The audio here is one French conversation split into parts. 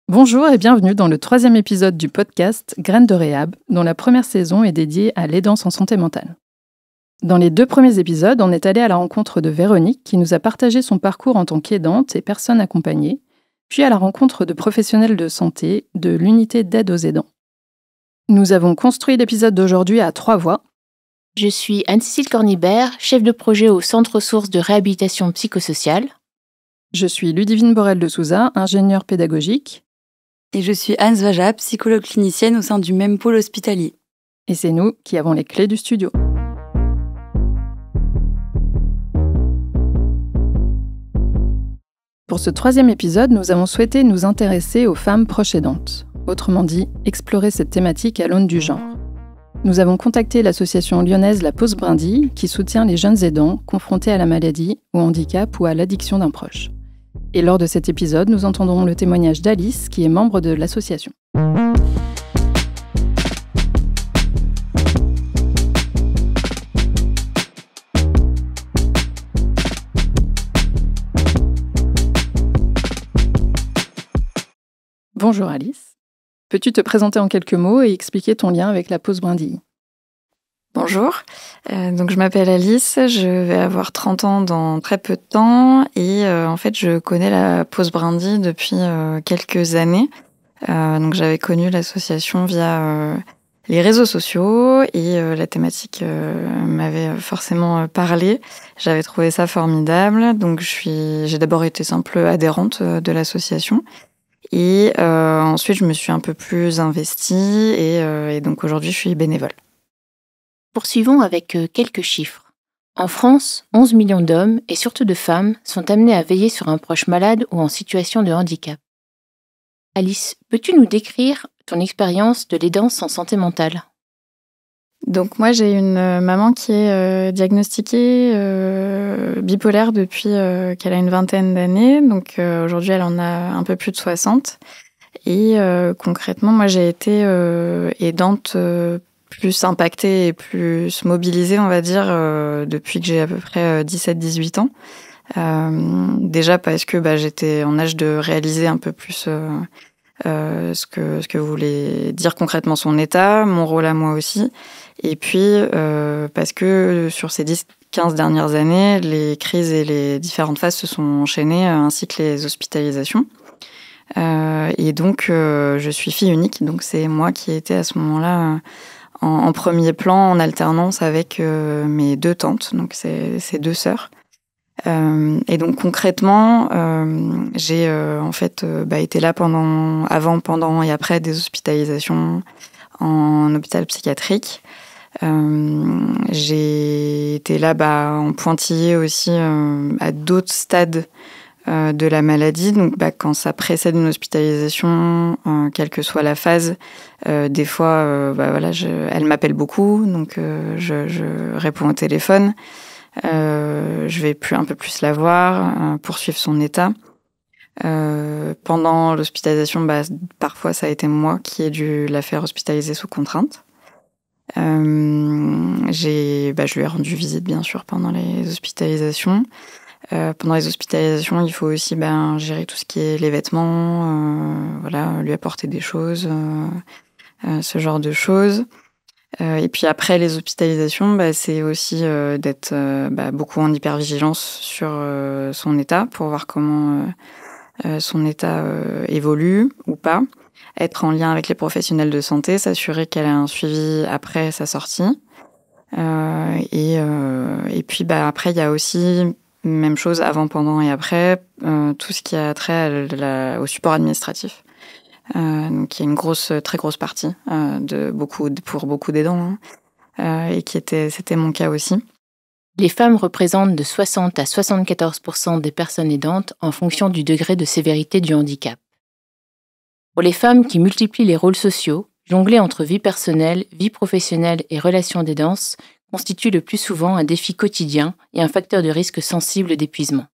Bonjour et bienvenue dans le 3e épisode du podcast Graines de Réhab, dont la première saison est dédiée à l'aidance en santé mentale. Dans les 2 premiers épisodes, on est allé à la rencontre de Véronique qui nous a partagé son parcours en tant qu'aidante et personne accompagnée, puis à la rencontre de professionnels de santé de l'unité d'aide aux aidants. Nous avons construit l'épisode d'aujourd'hui à 3 voix. Je suis Anne-Cécile Cornibert, chef de projet au Centre ressources de réhabilitation psychosociale. Je suis Ludivine Borel de Souza, ingénieure pédagogique. Et je suis Anne Svaja, psychologue clinicienne au sein du même pôle hospitalier. Et c'est nous qui avons les clés du studio. Pour ce 3e épisode, nous avons souhaité nous intéresser aux femmes proches aidantes. Autrement dit, explorer cette thématique à l'aune du genre. Nous avons contacté l'association lyonnaise La Pause Brindille, qui soutient les jeunes aidants confrontés à la maladie, au handicap ou à l'addiction d'un proche. Et lors de cet épisode, nous entendrons le témoignage d'Alice, qui est membre de l'association. Bonjour Alice. Peux-tu te présenter en quelques mots et expliquer ton lien avec La Pause Brindille ? Bonjour, donc je m'appelle Alice, je vais avoir 30 ans dans très peu de temps et en fait je connais La Pause Brindille depuis quelques années. Donc j'avais connu l'association via les réseaux sociaux et la thématique m'avait forcément parlé. J'avais trouvé ça formidable, donc j'ai d'abord été simple adhérente de l'association. Et ensuite, je me suis un peu plus investie et donc aujourd'hui, je suis bénévole. Poursuivons avec quelques chiffres. En France, 11 millions d'hommes, et surtout de femmes, sont amenés à veiller sur un proche malade ou en situation de handicap. Alice, peux-tu nous décrire ton expérience de l'aidance en santé mentale ? Donc moi, j'ai une maman qui est diagnostiquée bipolaire depuis qu'elle a une vingtaine d'années. Donc aujourd'hui, elle en a un peu plus de 60. Et concrètement, moi, j'ai été aidante plus impactée et plus mobilisée, on va dire, depuis que j'ai à peu près 17-18 ans. Déjà parce que j'étais en âge de réaliser un peu plus ce que voulait dire concrètement son état, mon rôle à moi aussi. Et puis, parce que sur ces 10-15 dernières années, les crises et les différentes phases se sont enchaînées, ainsi que les hospitalisations. Et donc, je suis fille unique, donc c'est moi qui étais à ce moment-là en premier plan, en alternance avec mes 2 tantes, donc ces 2 sœurs. Et donc concrètement, j'ai en fait été là avant, pendant et après des hospitalisations en hôpital psychiatrique. J'ai été là en pointillé aussi à d'autres stades de la maladie. Donc quand ça précède une hospitalisation, quelle que soit la phase, des fois, elle m'appelle beaucoup, donc je réponds au téléphone. Je vais un peu plus la voir, poursuivre son état. Pendant l'hospitalisation, parfois ça a été moi qui ai dû la faire hospitaliser sous contrainte. Je lui ai rendu visite bien sûr pendant les hospitalisations. Pendant les hospitalisations, il faut aussi gérer tout ce qui est les vêtements, lui apporter des choses, ce genre de choses. Et puis après les hospitalisations, c'est aussi d'être beaucoup en hypervigilance sur son état pour voir comment son état évolue ou pas. Être en lien avec les professionnels de santé, s'assurer qu'elle a un suivi après sa sortie. Et puis après, il y a aussi, même chose avant, pendant et après, tout ce qui a trait au support administratif. Donc il y a une très grosse partie pour beaucoup d'aidants, et c'était mon cas aussi. Les femmes représentent de 60 à 74% des personnes aidantes en fonction du degré de sévérité du handicap. Pour les femmes qui multiplient les rôles sociaux, jongler entre vie personnelle, vie professionnelle et relations d'aidance constitue le plus souvent un défi quotidien et un facteur de risque sensible d'épuisement.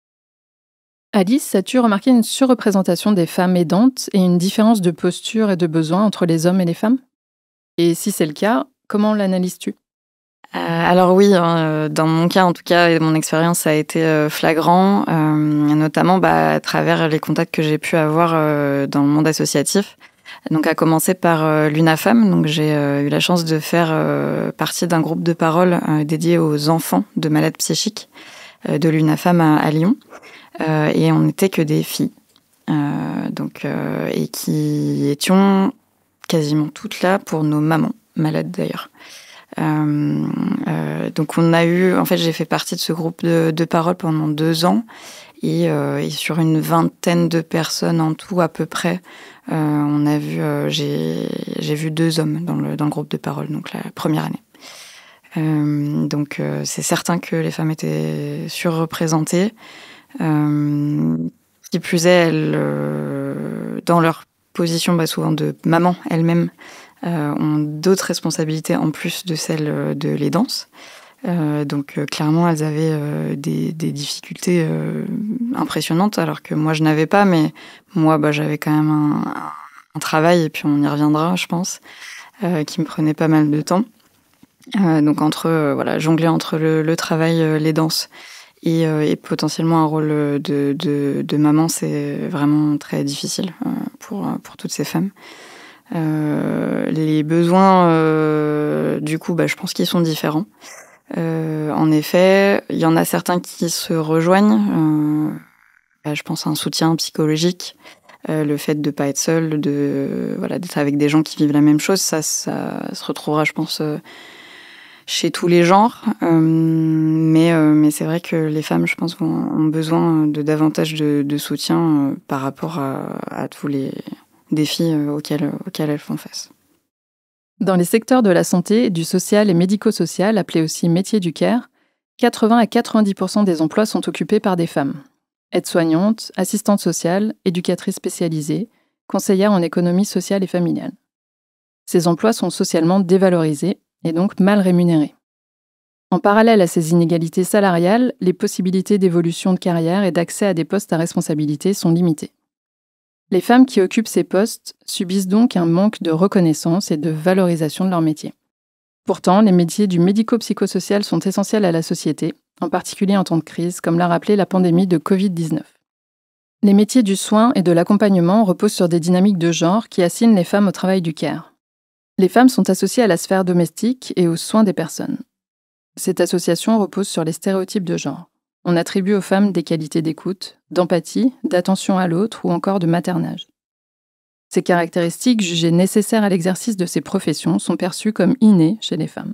Alice, as-tu remarqué une surreprésentation des femmes aidantes et une différence de posture et de besoins entre les hommes et les femmes ? Et si c'est le cas, comment l'analyses-tu ? Alors oui, dans mon cas en tout cas, et mon expérience, ça a été flagrant, notamment à travers les contacts que j'ai pu avoir dans le monde associatif. Donc à commencer par l'UNAFAM. Donc j'ai eu la chance de faire partie d'un groupe de parole dédié aux enfants de malades psychiques de l'UNAFAM à Lyon. Et on n'était que des filles. Et qui étions quasiment toutes là pour nos mamans, malades d'ailleurs. Donc j'ai fait partie de ce groupe de parole pendant 2 ans et sur une vingtaine de personnes en tout à peu près, j'ai vu 2 hommes dans le groupe de parole, donc la première année. C'est certain que les femmes étaient surreprésentées. Qui plus est, elles, dans leur position souvent de maman elles-mêmes, ont d'autres responsabilités en plus de celles de l'aidance. Clairement, elles avaient des difficultés impressionnantes, alors que moi, je n'avais pas. Mais moi, j'avais quand même un travail, et puis on y reviendra, je pense, qui me prenait pas mal de temps. Jongler entre le travail, l'aidance et potentiellement un rôle de maman, c'est vraiment très difficile pour toutes ces femmes. Les besoins, du coup, je pense qu'ils sont différents. En effet, il y en a certains qui se rejoignent. Je pense à un soutien psychologique, le fait de ne pas être seul, d'être avec des gens qui vivent la même chose, ça se retrouvera, je pense, chez tous les genres. Mais c'est vrai que les femmes, je pense, ont besoin de davantage de soutien par rapport à tous les défis auxquels elles font face. Dans les secteurs de la santé, du social et médico-social, appelés aussi métiers du care, 80 à 90% des emplois sont occupés par des femmes. Aides-soignantes, assistantes sociales, éducatrices spécialisées, conseillères en économie sociale et familiale. Ces emplois sont socialement dévalorisés et donc mal rémunérés. En parallèle à ces inégalités salariales, les possibilités d'évolution de carrière et d'accès à des postes à responsabilité sont limitées. Les femmes qui occupent ces postes subissent donc un manque de reconnaissance et de valorisation de leur métier. Pourtant, les métiers du médico-psychosocial sont essentiels à la société, en particulier en temps de crise, comme l'a rappelé la pandémie de Covid-19. Les métiers du soin et de l'accompagnement reposent sur des dynamiques de genre qui assignent les femmes au travail du care. Les femmes sont associées à la sphère domestique et aux soins des personnes. Cette association repose sur les stéréotypes de genre. On attribue aux femmes des qualités d'écoute, d'empathie, d'attention à l'autre ou encore de maternage. Ces caractéristiques, jugées nécessaires à l'exercice de ces professions, sont perçues comme innées chez les femmes.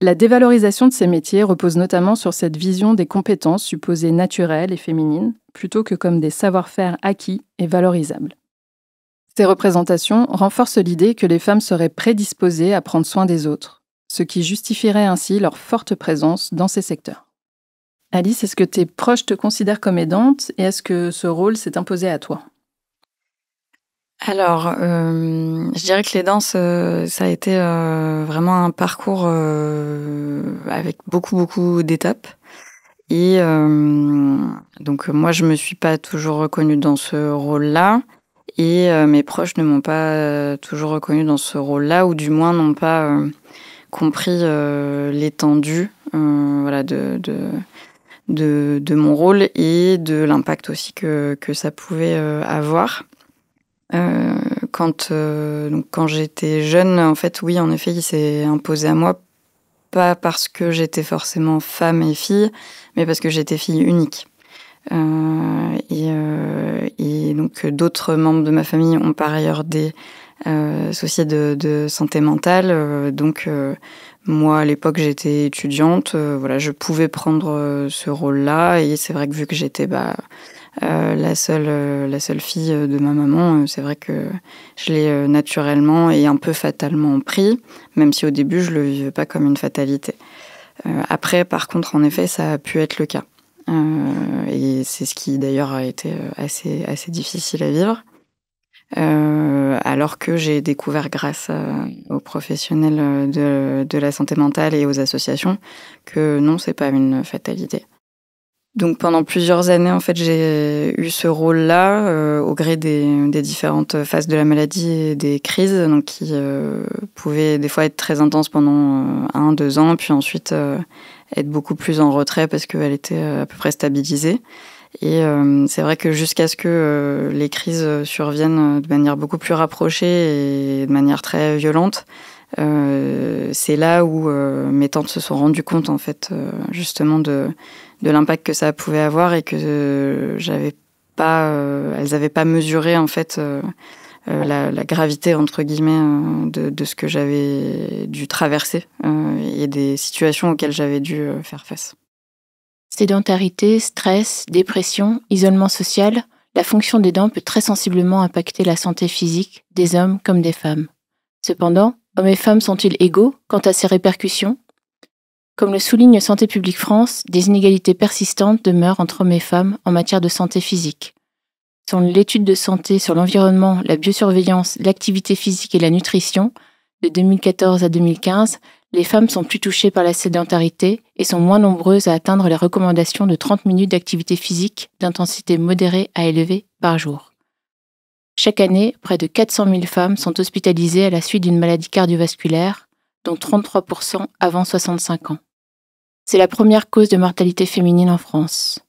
La dévalorisation de ces métiers repose notamment sur cette vision des compétences supposées naturelles et féminines, plutôt que comme des savoir-faire acquis et valorisables. Ces représentations renforcent l'idée que les femmes seraient prédisposées à prendre soin des autres, ce qui justifierait ainsi leur forte présence dans ces secteurs. Alice, est-ce que tes proches te considèrent comme aidante et est-ce que ce rôle s'est imposé à toi ? Alors, je dirais que l'aidance, ça a été vraiment un parcours avec beaucoup d'étapes. Et donc moi, je me suis pas toujours reconnue dans ce rôle-là. Et mes proches ne m'ont pas toujours reconnue dans ce rôle-là, ou du moins n'ont pas compris l'étendue de mon rôle et de l'impact aussi que ça pouvait avoir. Quand j'étais jeune, en fait, oui, en effet, il s'est imposé à moi, pas parce que j'étais forcément femme et fille, mais parce que j'étais fille unique. Et donc d'autres membres de ma famille ont par ailleurs des soucis de santé mentale. Moi, à l'époque, j'étais étudiante. Je pouvais prendre ce rôle-là. Et c'est vrai que vu que j'étais la seule fille de ma maman, c'est vrai que je l'ai naturellement et un peu fatalement pris, même si au début, je le vivais pas comme une fatalité. Après, par contre, en effet, ça a pu être le cas. Et c'est ce qui d'ailleurs a été assez difficile à vivre. Alors que j'ai découvert grâce aux professionnels de la santé mentale et aux associations que non, c'est pas une fatalité. Donc pendant plusieurs années, en fait, j'ai eu ce rôle-là au gré des différentes phases de la maladie et des crises, donc qui pouvaient des fois être très intenses pendant 1-2 ans, puis ensuite être beaucoup plus en retrait parce qu'elle était à peu près stabilisée. Et c'est vrai que jusqu'à ce que les crises surviennent de manière beaucoup plus rapprochée et de manière très violente, c'est là où mes tantes se sont rendues compte, en fait, justement de l'impact que ça pouvait avoir et que elles n'avaient pas mesuré, en fait, la gravité, entre guillemets, de ce que j'avais dû traverser et des situations auxquelles j'avais dû faire face. Sédentarité, stress, dépression, isolement social, la fonction des dents peut très sensiblement impacter la santé physique des hommes comme des femmes. Cependant, hommes et femmes sont-ils égaux quant à ces répercussions ? Comme le souligne Santé publique France, des inégalités persistantes demeurent entre hommes et femmes en matière de santé physique. Selon l'étude de santé sur l'environnement, la biosurveillance, l'activité physique et la nutrition, de 2014 à 2015, les femmes sont plus touchées par la sédentarité et sont moins nombreuses à atteindre les recommandations de 30 minutes d'activité physique d'intensité modérée à élevée par jour. Chaque année, près de 400 000 femmes sont hospitalisées à la suite d'une maladie cardiovasculaire, dont 33% avant 65 ans. C'est la première cause de mortalité féminine en France.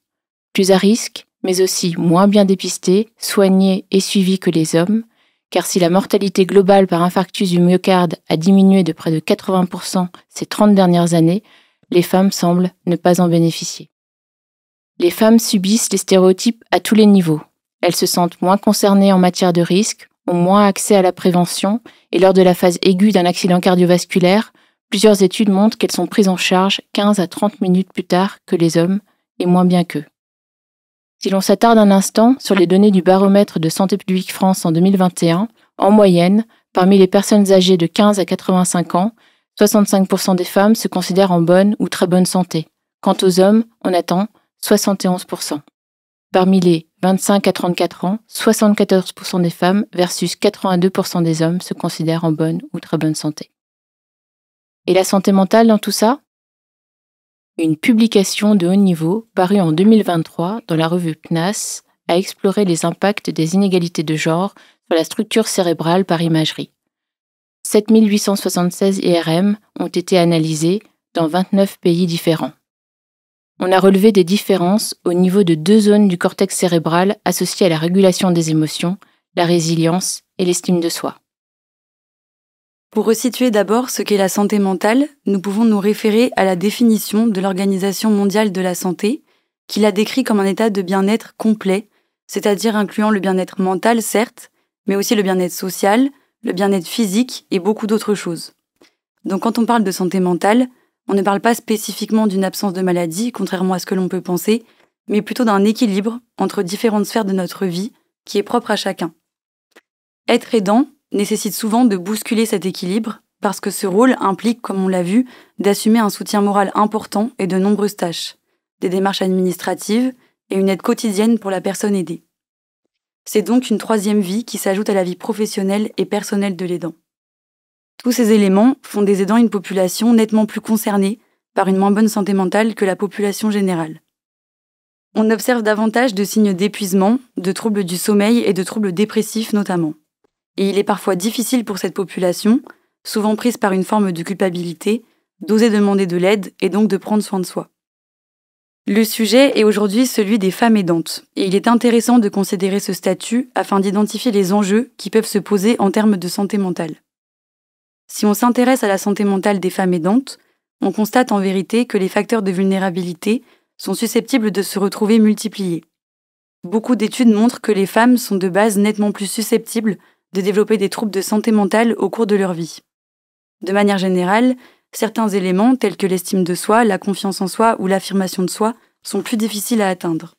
Plus à risque, mais aussi moins bien dépistée, soignée et suivie que les hommes, car si la mortalité globale par infarctus du myocarde a diminué de près de 80% ces 30 dernières années, les femmes semblent ne pas en bénéficier. Les femmes subissent les stéréotypes à tous les niveaux. Elles se sentent moins concernées en matière de risque, ont moins accès à la prévention, et lors de la phase aiguë d'un accident cardiovasculaire, plusieurs études montrent qu'elles sont prises en charge 15 à 30 minutes plus tard que les hommes, et moins bien qu'eux. Si l'on s'attarde un instant sur les données du baromètre de Santé publique France en 2021, en moyenne, parmi les personnes âgées de 15 à 85 ans, 65% des femmes se considèrent en bonne ou très bonne santé. Quant aux hommes, on attend 71%. Parmi les 25 à 34 ans, 74% des femmes versus 82% des hommes se considèrent en bonne ou très bonne santé. Et la santé mentale dans tout ça ? Une publication de haut niveau, parue en 2023 dans la revue PNAS, a exploré les impacts des inégalités de genre sur la structure cérébrale par imagerie. 7876 IRM ont été analysés dans 29 pays différents. On a relevé des différences au niveau de 2 zones du cortex cérébral associées à la régulation des émotions, la résilience et l'estime de soi. Pour resituer d'abord ce qu'est la santé mentale, nous pouvons nous référer à la définition de l'Organisation mondiale de la santé, qui la décrit comme un état de bien-être complet, c'est-à-dire incluant le bien-être mental, certes, mais aussi le bien-être social, le bien-être physique et beaucoup d'autres choses. Donc quand on parle de santé mentale, on ne parle pas spécifiquement d'une absence de maladie, contrairement à ce que l'on peut penser, mais plutôt d'un équilibre entre différentes sphères de notre vie qui est propre à chacun. Être aidant nécessite souvent de bousculer cet équilibre parce que ce rôle implique, comme on l'a vu, d'assumer un soutien moral important et de nombreuses tâches, des démarches administratives et une aide quotidienne pour la personne aidée. C'est donc une troisième vie qui s'ajoute à la vie professionnelle et personnelle de l'aidant. Tous ces éléments font des aidants une population nettement plus concernée par une moins bonne santé mentale que la population générale. On observe davantage de signes d'épuisement, de troubles du sommeil et de troubles dépressifs notamment. Et il est parfois difficile pour cette population, souvent prise par une forme de culpabilité, d'oser demander de l'aide et donc de prendre soin de soi. Le sujet est aujourd'hui celui des femmes aidantes, et il est intéressant de considérer ce statut afin d'identifier les enjeux qui peuvent se poser en termes de santé mentale. Si on s'intéresse à la santé mentale des femmes aidantes, on constate en vérité que les facteurs de vulnérabilité sont susceptibles de se retrouver multipliés. Beaucoup d'études montrent que les femmes sont de base nettement plus susceptibles de développer des troubles de santé mentale au cours de leur vie. De manière générale, certains éléments tels que l'estime de soi, la confiance en soi ou l'affirmation de soi sont plus difficiles à atteindre.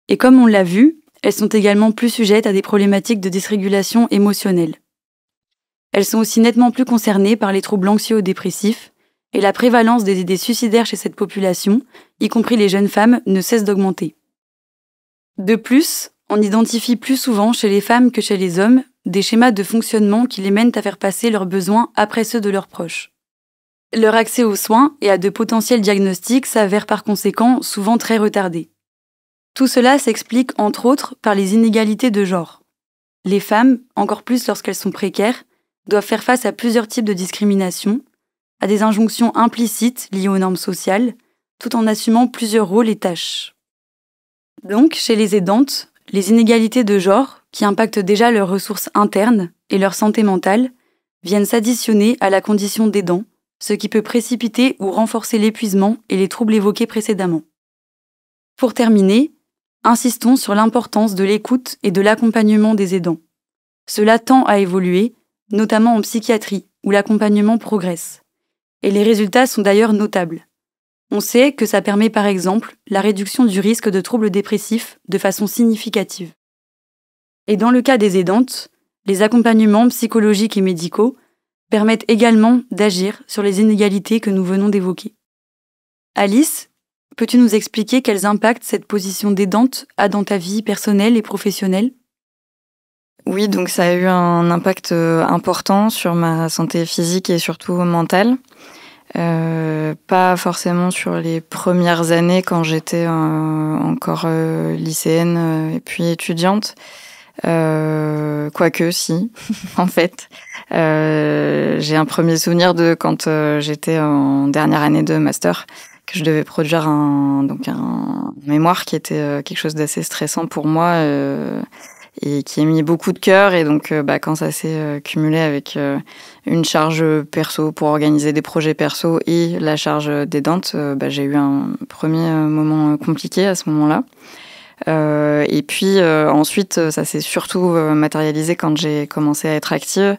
Et comme on l'a vu, elles sont également plus sujettes à des problématiques de dysrégulation émotionnelle. Elles sont aussi nettement plus concernées par les troubles anxio-dépressifs et la prévalence des idées suicidaires chez cette population, y compris les jeunes femmes, ne cesse d'augmenter. De plus, on identifie plus souvent chez les femmes que chez les hommes des schémas de fonctionnement qui les mènent à faire passer leurs besoins après ceux de leurs proches. Leur accès aux soins et à de potentiels diagnostics s'avère par conséquent souvent très retardé. Tout cela s'explique entre autres par les inégalités de genre. Les femmes, encore plus lorsqu'elles sont précaires, doivent faire face à plusieurs types de discrimination, à des injonctions implicites liées aux normes sociales, tout en assumant plusieurs rôles et tâches. Donc, chez les aidantes, les inégalités de genre, qui impactent déjà leurs ressources internes et leur santé mentale, viennent s'additionner à la condition d'aidant, ce qui peut précipiter ou renforcer l'épuisement et les troubles évoqués précédemment. Pour terminer, insistons sur l'importance de l'écoute et de l'accompagnement des aidants. Cela tend à évoluer, notamment en psychiatrie, où l'accompagnement progresse. Et les résultats sont d'ailleurs notables. On sait que ça permet par exemple la réduction du risque de troubles dépressifs de façon significative. Et dans le cas des aidantes, les accompagnements psychologiques et médicaux permettent également d'agir sur les inégalités que nous venons d'évoquer. Alice, peux-tu nous expliquer quels impacts cette position d'aidante a dans ta vie personnelle et professionnelle ? Oui, donc ça a eu un impact important sur ma santé physique et surtout mentale. Pas forcément sur les premières années quand j'étais encore lycéenne et puis étudiante. Quoique, si, en fait. J'ai un premier souvenir de quand j'étais en dernière année de master, que je devais produire un mémoire qui était quelque chose d'assez stressant pour moi et qui a mis beaucoup de cœur. Et donc, quand ça s'est cumulé avec une charge perso pour organiser des projets perso et la charge d'aidante, j'ai eu un premier moment compliqué à ce moment-là. Et puis ensuite, ça s'est surtout matérialisé quand j'ai commencé à être active,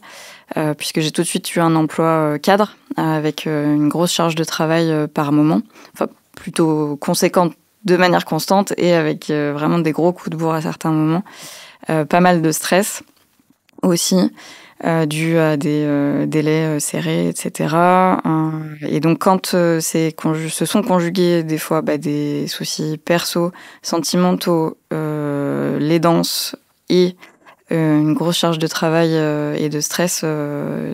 puisque j'ai tout de suite eu un emploi cadre avec une grosse charge de travail par moment, enfin plutôt conséquente de manière constante et avec vraiment des gros coups de bourre à certains moments, pas mal de stress aussi. Dû à des délais serrés, etc. Et donc, quand se sont conjugués des fois des soucis perso, sentimentaux, l'aidance et une grosse charge de travail et de stress,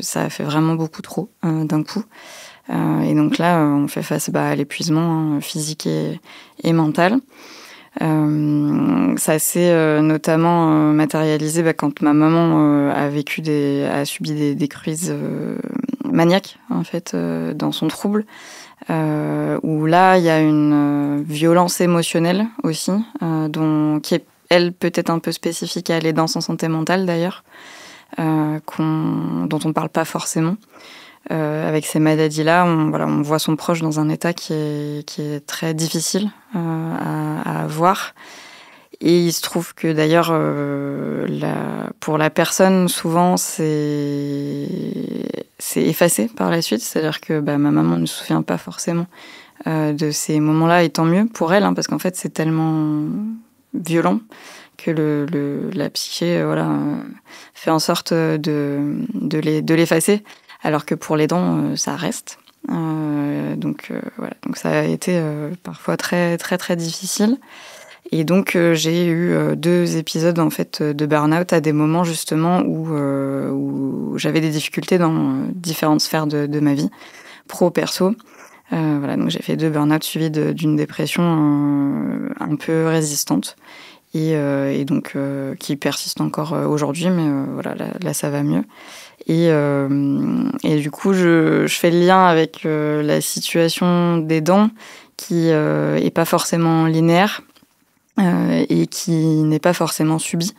ça a fait vraiment beaucoup trop d'un coup. Et donc là, on fait face à l'épuisement physique et mental. Ça s'est notamment matérialisé quand ma maman a subi des crises maniaques en fait dans son trouble, où là il y a une violence émotionnelle aussi qui est elle peut-être un peu spécifique à l'aidance en santé mentale d'ailleurs, dont on ne parle pas forcément. Avec ces maladies-là, on voit son proche dans un état qui est très difficile à voir. Et il se trouve que d'ailleurs, pour la personne, souvent, c'est effacé par la suite. C'est-à-dire que ma maman ne se souvient pas forcément de ces moments-là, et tant mieux pour elle, parce qu'en fait, c'est tellement violent que la psyché fait en sorte de l'effacer. Alors que pour les dents, ça reste. Donc ça a été parfois très très très difficile. Et donc j'ai eu 2 épisodes en fait de burn-out à des moments justement où j'avais des difficultés dans différentes sphères de ma vie, pro perso. Donc j'ai fait 2 burn-out suivis d'une dépression un peu résistante et donc qui persiste encore aujourd'hui, mais là ça va mieux. Et du coup, je fais le lien avec la situation des dents qui est pas forcément linéaire et qui n'est pas forcément subie.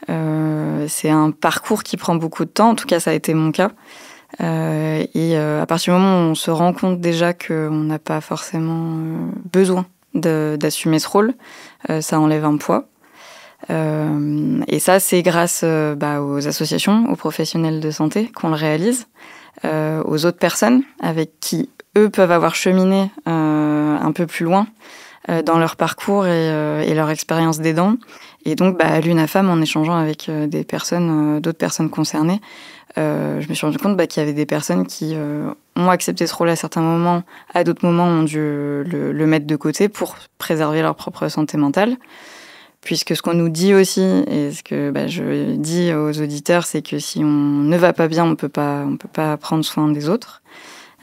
C'est un parcours qui prend beaucoup de temps, en tout cas ça a été mon cas. Et à partir du moment où on se rend compte déjà qu'on n'a pas forcément besoin d'assumer ce rôle, ça enlève un poids. Et ça, c'est grâce aux associations, aux professionnels de santé qu'on le réalise, aux autres personnes avec qui eux peuvent avoir cheminé un peu plus loin dans leur parcours et leur expérience d'aidant. Et donc, à l'UNAFAM, en échangeant avec d'autres personnes concernées, je me suis rendu compte qu'il y avait des personnes qui ont accepté ce rôle à certains moments, à d'autres moments ont dû le mettre de côté pour préserver leur propre santé mentale. Puisque ce qu'on nous dit aussi, et ce que je dis aux auditeurs, c'est que si on ne va pas bien, on peut pas prendre soin des autres.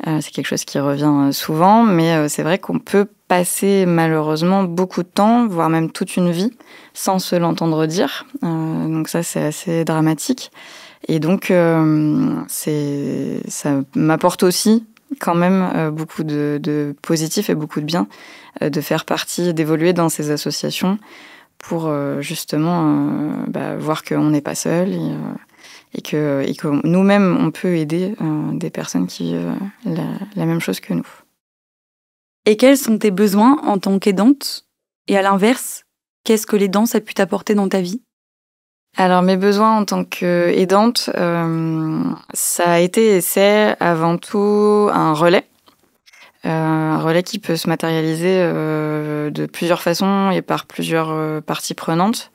C'est quelque chose qui revient souvent, mais c'est vrai qu'on peut passer malheureusement beaucoup de temps, voire même toute une vie, sans se l'entendre dire. Donc ça, c'est assez dramatique. Et donc, ça m'apporte aussi quand même beaucoup de positif et beaucoup de bien de faire partie, d'évoluer dans ces associations pour justement voir qu'on n'est pas seul et que nous-mêmes, on peut aider des personnes qui vivent la même chose que nous. Et quels sont tes besoins en tant qu'aidante? Et à l'inverse, qu'est-ce que l'aidance a pu t'apporter dans ta vie? Alors, mes besoins en tant qu'aidante, ça a été et c'est avant tout un relais. Un relais qui peut se matérialiser de plusieurs façons et par plusieurs parties prenantes.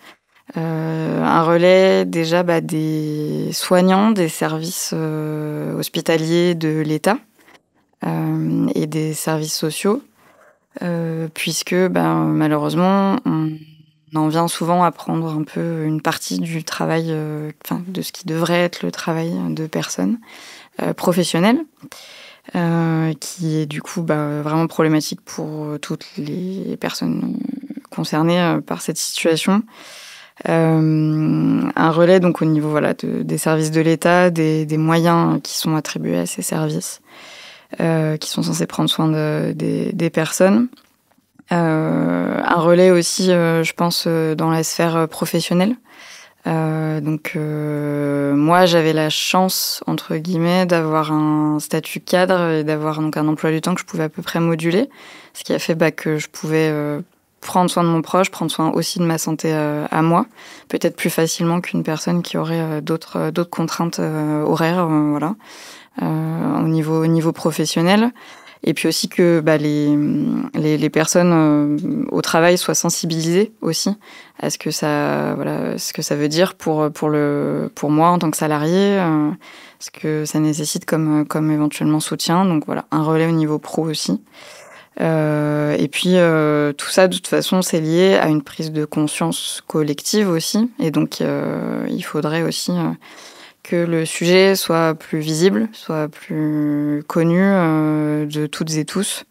Un relais déjà des soignants, des services hospitaliers de l'État et des services sociaux, puisque malheureusement on en vient souvent à prendre un peu une partie du travail, de ce qui devrait être le travail de personnes professionnelles, qui est du coup vraiment problématique pour toutes les personnes concernées par cette situation. Un relais donc au niveau des services de l'État, des moyens qui sont attribués à ces services, qui sont censés prendre soin des personnes. Un relais aussi, je pense, dans la sphère professionnelle. Moi, j'avais la chance, entre guillemets, d'avoir un statut cadre et d'avoir donc un emploi du temps que je pouvais à peu près moduler, ce qui a fait que je pouvais prendre soin de mon proche, prendre soin aussi de ma santé à moi, peut-être plus facilement qu'une personne qui aurait d'autres contraintes horaires, au niveau professionnel. Et puis aussi que les personnes au travail soient sensibilisées aussi à ce que ça veut dire pour moi en tant que salarié, ce que ça nécessite comme éventuellement soutien. Donc voilà, un relais au niveau pro aussi. Et puis tout ça de toute façon c'est lié à une prise de conscience collective aussi. Et donc il faudrait aussi que le sujet soit plus visible, soit plus connu de toutes et tous,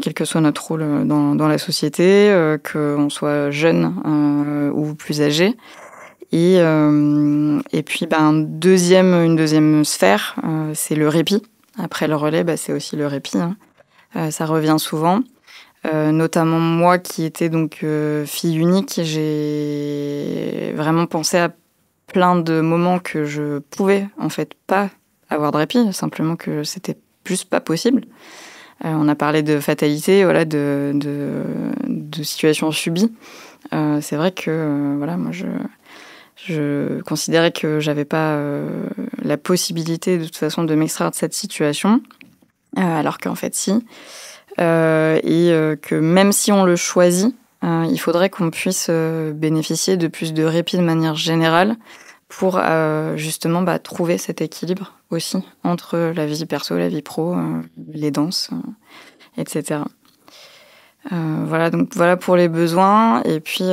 quel que soit notre rôle dans la société, qu'on soit jeune ou plus âgé. Et puis une deuxième sphère, c'est le répit. Après le relais, c'est aussi le répit. Ça revient souvent. Notamment moi qui étais donc fille unique, j'ai vraiment pensé à plein de moments que je pouvais en fait pas avoir de répit, simplement que c'était juste pas possible. On a parlé de fatalité, de situations subies. C'est vrai que moi je considérais que j'avais pas la possibilité de toute façon de m'extraire de cette situation, alors qu'en fait si. Que même si on le choisit, il faudrait qu'on puisse bénéficier de plus de répit de manière générale pour justement trouver cet équilibre aussi entre la vie perso, la vie pro, les danses, etc. Donc voilà pour les besoins. Et puis,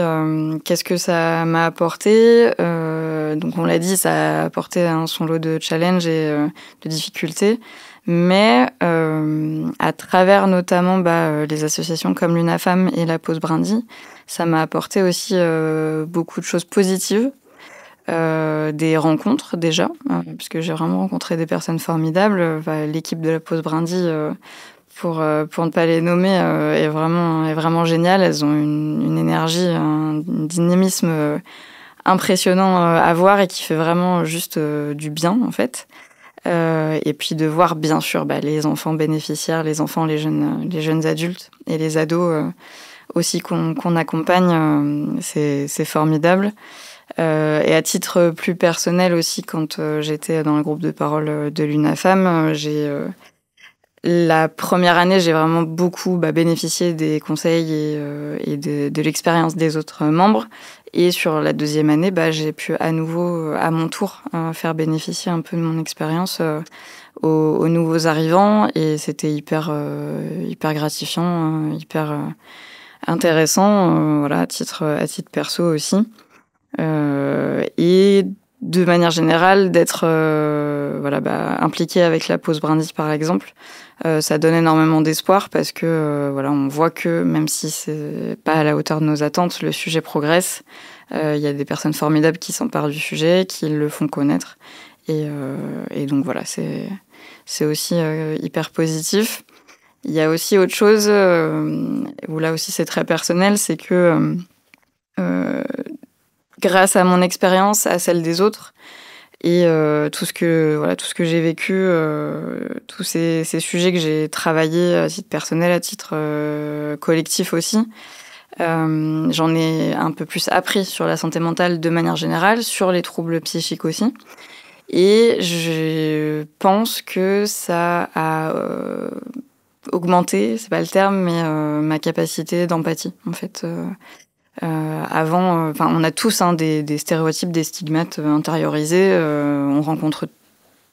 qu'est-ce que ça m'a apporté? Donc on l'a dit, ça a apporté son lot de challenges et de difficultés. Mais à travers notamment les associations comme l'UNAFAM et la Pause Brindille, ça m'a apporté aussi beaucoup de choses positives, des rencontres déjà, puisque j'ai vraiment rencontré des personnes formidables. L'équipe de la Pause Brindille, pour ne pas les nommer, est vraiment géniale. Elles ont une énergie, un dynamisme impressionnant à voir et qui fait vraiment juste du bien en fait. Et puis de voir bien sûr les enfants bénéficiaires, les enfants, les jeunes adultes et les ados aussi qu'on accompagne, c'est formidable. Et à titre plus personnel aussi, quand j'étais dans le groupe de parole de l'UNAFAM, la première année, j'ai vraiment beaucoup bénéficié des conseils et de l'expérience des autres membres. Et sur la deuxième année, j'ai pu à nouveau, à mon tour, faire bénéficier un peu de mon expérience aux nouveaux arrivants. Et c'était hyper gratifiant, hyper intéressant, à titre perso aussi. Et de manière générale, d'être impliqué avec la pause brindille, par exemple, ça donne énormément d'espoir parce que on voit que même si c'est pas à la hauteur de nos attentes, le sujet progresse. Il y a des personnes formidables qui s'emparent du sujet, qui le font connaître. Et donc voilà, c'est aussi hyper positif. Il y a aussi autre chose, où là aussi c'est très personnel, c'est que grâce à mon expérience, à celle des autres, et tout ce que j'ai vécu, tous ces sujets que j'ai travaillés à titre personnel, à titre collectif aussi, j'en ai un peu plus appris sur la santé mentale de manière générale, sur les troubles psychiques aussi. Et je pense que ça a augmenté, c'est pas le terme, mais ma capacité d'empathie, en fait. Avant, on a tous des stéréotypes, des stigmates intériorisés. On rencontre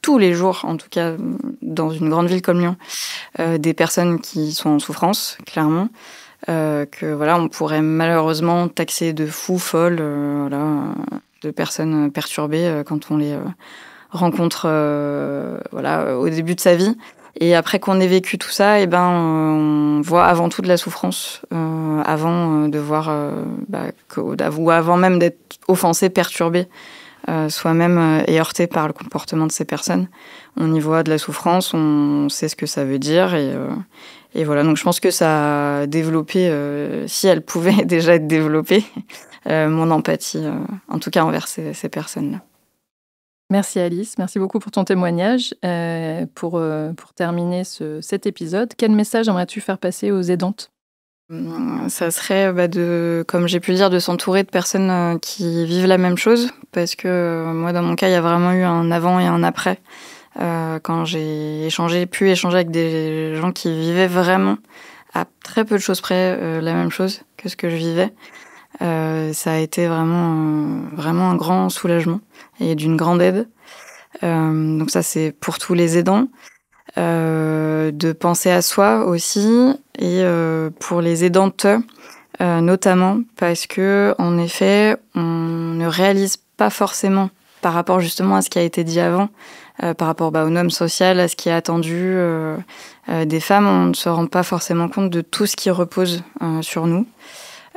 tous les jours, en tout cas dans une grande ville comme Lyon, des personnes qui sont en souffrance, clairement. On pourrait malheureusement taxer de fous, folles, de personnes perturbées quand on les rencontre au début de sa vie. Et après qu'on ait vécu tout ça, on voit avant tout de la souffrance, avant de voir, ou avant même d'être offensé, perturbé, soi-même et heurté par le comportement de ces personnes. On y voit de la souffrance, on sait ce que ça veut dire, et voilà. Donc je pense que ça a développé, si elle pouvait déjà être développée, mon empathie, en tout cas envers ces personnes-là. Merci Alice, merci beaucoup pour ton témoignage. Pour terminer cet épisode, quel message aimerais-tu faire passer aux aidantes ? Ça serait, comme j'ai pu le dire, de s'entourer de personnes qui vivent la même chose, parce que moi, dans mon cas, il y a vraiment eu un avant et un après. Quand j'ai pu échanger avec des gens qui vivaient vraiment, à très peu de choses près, la même chose que ce que je vivais. Ça a été vraiment un grand soulagement et d'une grande aide. Donc ça, c'est pour tous les aidants. De penser à soi aussi, et pour les aidantes, notamment parce que, en effet, on ne réalise pas forcément, par rapport justement à ce qui a été dit avant, par rapport aux normes sociales, à ce qui est attendu des femmes, on ne se rend pas forcément compte de tout ce qui repose sur nous.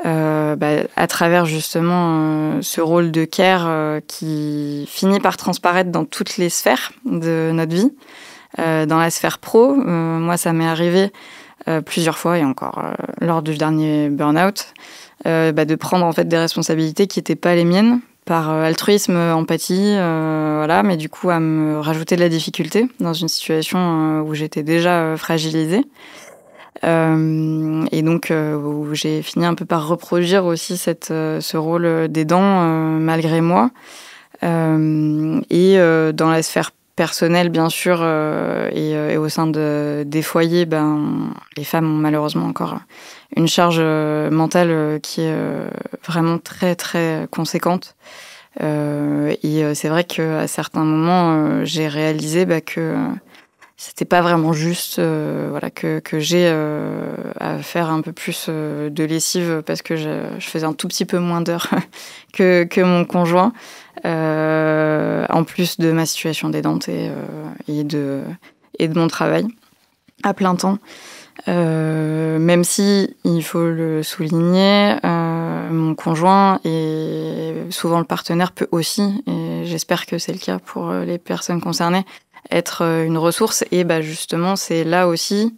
À travers justement ce rôle de care qui finit par transparaître dans toutes les sphères de notre vie. Dans la sphère pro, moi ça m'est arrivé plusieurs fois, et encore lors du dernier burn-out, de prendre en fait des responsabilités qui n'étaient pas les miennes, par altruisme, empathie, mais du coup à me rajouter de la difficulté dans une situation où j'étais déjà fragilisée. Et donc où j'ai fini un peu par reproduire aussi ce rôle d'aidant malgré moi. Et dans la sphère personnelle, bien sûr, et au sein des foyers, les femmes ont malheureusement encore une charge mentale qui est vraiment très, très conséquente. Et c'est vrai qu'à certains moments, j'ai réalisé que c'était pas vraiment juste que j'ai à faire un peu plus de lessive parce que je faisais un tout petit peu moins d'heures que mon conjoint, en plus de ma situation d'aidante et de mon travail à plein temps. Même si, il faut le souligner, mon conjoint et souvent le partenaire peut aussi, et j'espère que c'est le cas pour les personnes concernées, être une ressource. Et justement, c'est là aussi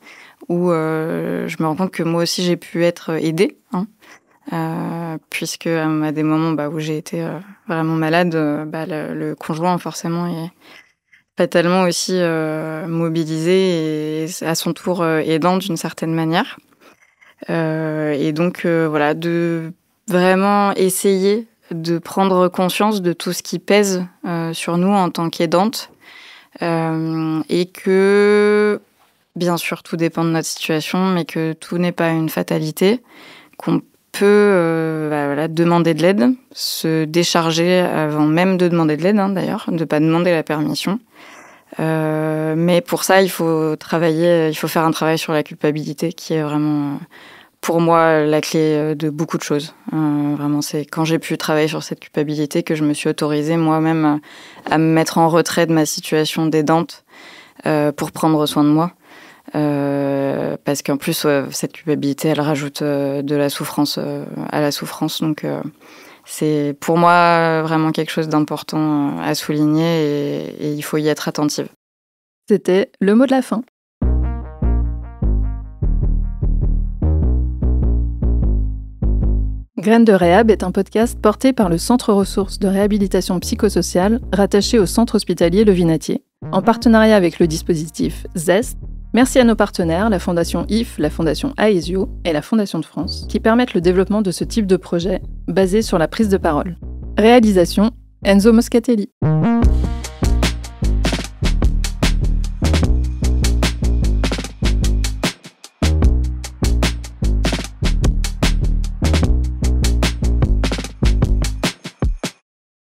où je me rends compte que moi aussi j'ai pu être aidée, puisque à des moments où j'ai été vraiment malade, le conjoint forcément est fatalement aussi mobilisé et à son tour aidant d'une certaine manière. Et donc de vraiment essayer de prendre conscience de tout ce qui pèse sur nous en tant qu'aidante. Et que, bien sûr, tout dépend de notre situation, mais que tout n'est pas une fatalité, qu'on peut demander de l'aide, se décharger avant même de demander de l'aide, d'ailleurs, de ne pas demander la permission. Mais pour ça, il faut faire un travail sur la culpabilité qui est vraiment pour moi la clé de beaucoup de choses. Vraiment, c'est quand j'ai pu travailler sur cette culpabilité que je me suis autorisée moi-même à me mettre en retrait de ma situation d'aidante pour prendre soin de moi. Parce qu'en plus, cette culpabilité, elle rajoute de la souffrance à la souffrance. Donc, c'est pour moi vraiment quelque chose d'important à souligner et il faut y être attentive. C'était le mot de la fin. Graines de Réhab est un podcast porté par le Centre ressources de réhabilitation psychosociale rattaché au Centre hospitalier Le Vinatier, en partenariat avec le dispositif ZEST. Merci à nos partenaires, la Fondation IF, la Fondation Aesio et la Fondation de France, qui permettent le développement de ce type de projet basé sur la prise de parole. Réalisation, Enzo Moscatelli.